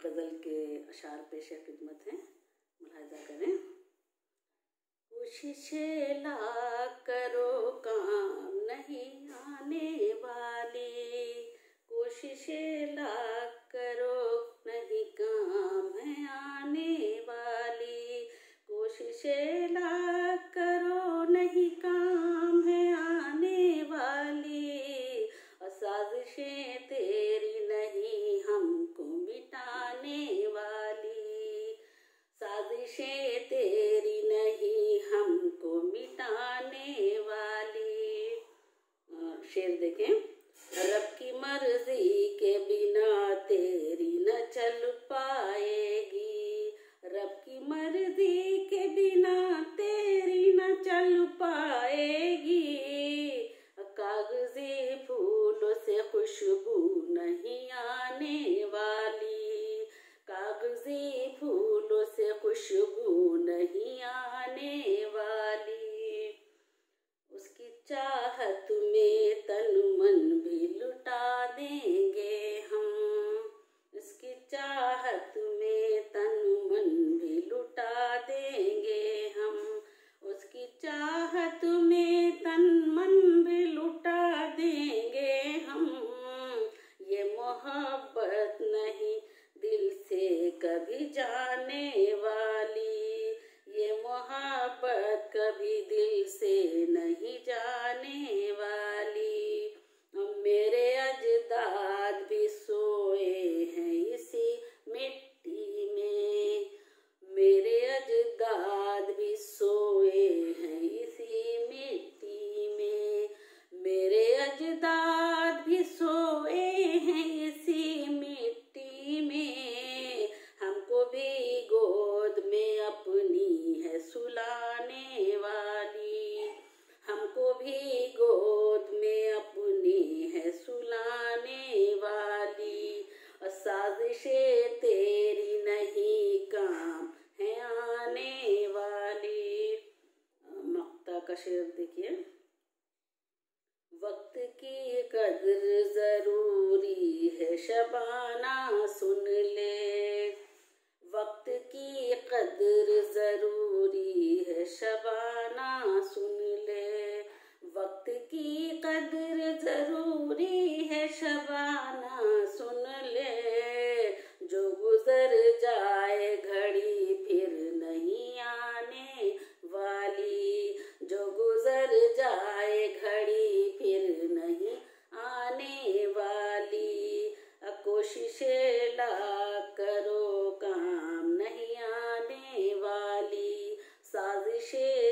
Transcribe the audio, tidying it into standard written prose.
गज़ल के अशार पेश खिदमत हैं, मुलाहिज़ा करें। कोशिशें लाख करो काम नहीं आने वाली, कोशिशें लाख करो नहीं काम है आने वाली, कोशिशें लाख करो नहीं काम है आने वाली, और साजिशें तेरी नहीं हमको मिटाने वाली, साजिशें तेरी नहीं हमको मिटाने वाली। शेर देखें। रब की मर्जी के बिना तेरी न चल पाएगी, रब की मर्जी के बिना तेरी न चल पाएगी, कागजी फूलों से खुशबू नहीं आने वाली, कागजी फूलों से खुशबू नहीं आने वाली, उसकी चाहत में तन मन भी लुटा देंगे हम, उसकी चाहत में तन मन भी लुटा देंगे हम, उसकी चाहत में तन मन भी लुटा देंगे हम, ये मोहब्बत नहीं दिल से कभी जाने वाली, ये मोहब्बत कभी दिल से नहीं जाने वाली, मेरे अजदाद भी सोए हैं इसी मिट्टी में, मेरे अजदाद भी सोए हैं इसी मिट्टी में, मेरे अजदाद भी सोए हैं इसी मिट्टी में, हमको भी गोद में अपनी है सुलाने वाली, हमको भी गोद में अपनी है सुलाने वाली, और साजिशें तेरी नहीं काम है आने वाली। मक्ता का शेर देखिए। वक्त की कद्र जरूरी है शबाना सुन ले, वक्त की कद्र जरूरी है शबाना सुन ले, वक्त की कद्र जरूरी है शबाना सुन ले, जो गुजर जाए घड़ी फिर नहीं आने वाली, जो गुजर जाए घड़ी फिर नहीं आने वाली, कोशिशें लाख करो काम नहीं आने वाली, साजिशें